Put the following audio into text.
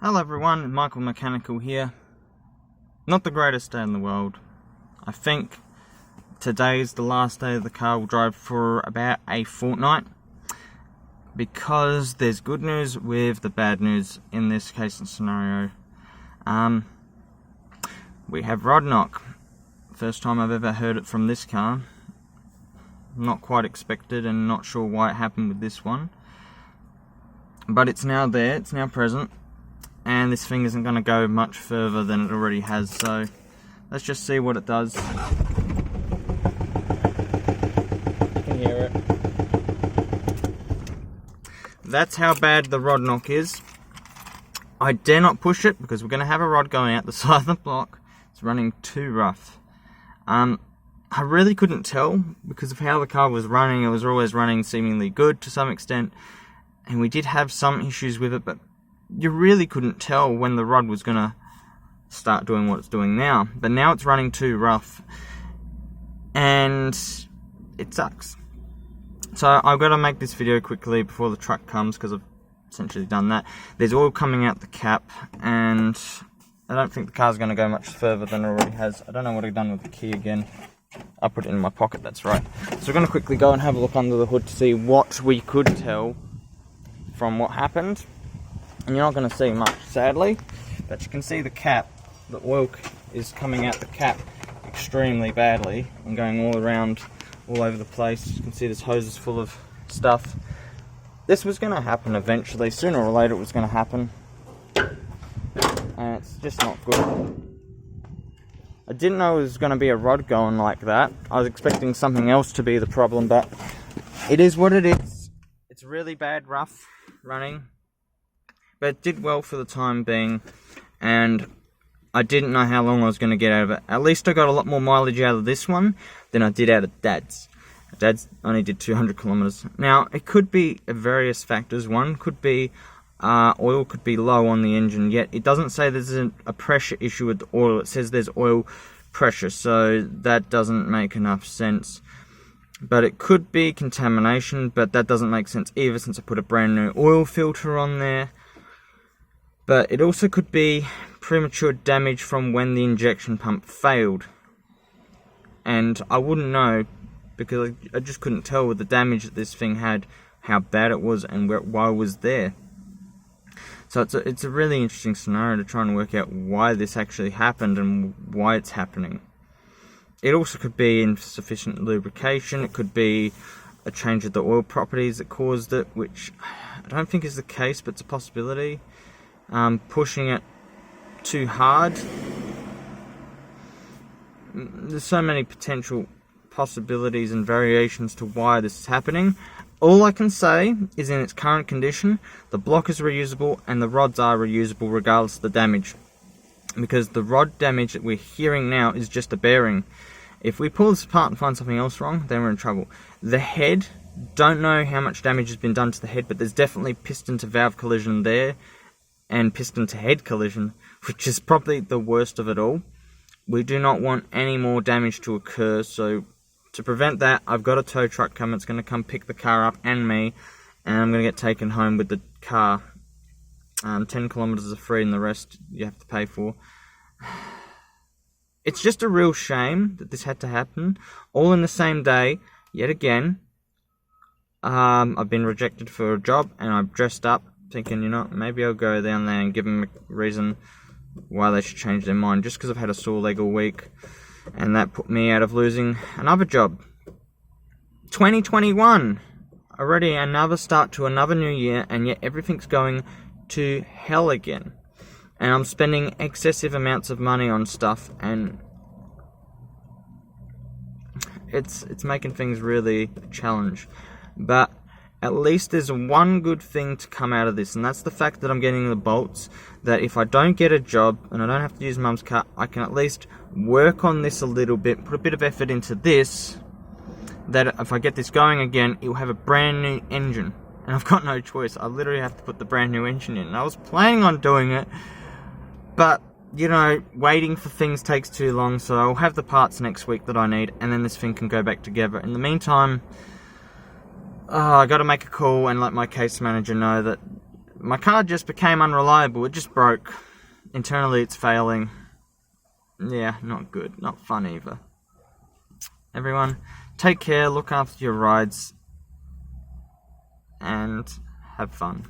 Hello everyone, Michael Mechanical here. Not the greatest day in the world. I think today's the last day the car will drive for about a fortnight, because there's good news with the bad news in this case and scenario. We have rod knock. First time I've ever heard it from this car. Not quite expected and not sure why it happened with this one. But it's now there, it's now present. And this thing isn't going to go much further than it already has, so let's just see what it does. You can hear it. That's how bad the rod knock is. I dare not push it because we're going to have a rod going out the side of the block. It's running too rough. I really couldn't tell because of how the car was running. It was always running seemingly good to some extent, and we did have some issues with it, but you really couldn't tell when the rod was going to start doing what it's doing now. But now it's running too rough, and it sucks. So I've got to make this video quickly before the truck comes, because I've essentially done that. There's oil coming out the cap, and I don't think the car's going to go much further than it already has. I don't know what I've done with the key again. I put it in my pocket, that's right. So we're going to quickly go and have a look under the hood to see what we could tell from what happened. And you're not going to see much, sadly, but you can see the cap. The oil is coming out the cap extremely badly and going all around, all over the place. You can see this hose is full of stuff. This was going to happen eventually. Sooner or later it was going to happen. And it's just not good. I didn't know it was going to be a rod going like that. I was expecting something else to be the problem, but it is what it is. It's really bad, rough running. But it did well for the time being, and I didn't know how long I was going to get out of it. At least I got a lot more mileage out of this one than I did out of Dad's. Dad's only did 200 kilometers. Now, it could be various factors. One could be oil could be low on the engine, yet it doesn't say there's a pressure issue with the oil. It says there's oil pressure, so that doesn't make enough sense. But it could be contamination, but that doesn't make sense either since I put a brand new oil filter on there. But it also could be premature damage from when the injection pump failed. And I wouldn't know, because I just couldn't tell with the damage that this thing had, how bad it was and why it was there. So it's a really interesting scenario to try and work out why this actually happened and why it's happening. It also could be insufficient lubrication. It could be a change of the oil properties that caused it, which I don't think is the case, but it's a possibility. Pushing it too hard. There's so many potential possibilities and variations to why this is happening. All I can say is in its current condition, the block is reusable and the rods are reusable regardless of the damage. Because the rod damage that we're hearing now is just a bearing. If we pull this apart and find something else wrong, then we're in trouble. The head, don't know how much damage has been done to the head, but there's definitely piston to valve collision there. And piston to head collision, which is probably the worst of it all. We do not want any more damage to occur, so to prevent that, I've got a tow truck coming. It's going to come pick the car up and me, and I'm going to get taken home with the car. 10 kilometers are free and the rest you have to pay for. It's just a real shame that this had to happen, all in the same day, yet again. I've been rejected for a job, and I've dressed up, thinking, you know, maybe I'll go down there and give them a reason why they should change their mind, just because I've had a sore leg all week, and that put me out of losing another job. 2021, already another start to another new year, and yet everything's going to hell again, and I'm spending excessive amounts of money on stuff, and it's making things really a challenge. But at least there's one good thing to come out of this, and that's the fact that I'm getting the bolts, that if I don't get a job, and I don't have to use Mum's car, I can at least work on this a little bit, put a bit of effort into this, that if I get this going again, it will have a brand new engine. And I've got no choice, I literally have to put the brand new engine in. And I was planning on doing it, but, you know, waiting for things takes too long, so I'll have the parts next week that I need, and then this thing can go back together. In the meantime, I got to make a call and let my case manager know that my car just became unreliable. It just broke. Internally it's failing. Yeah, not good. Not fun either. Everyone, take care, look after your rides, and have fun.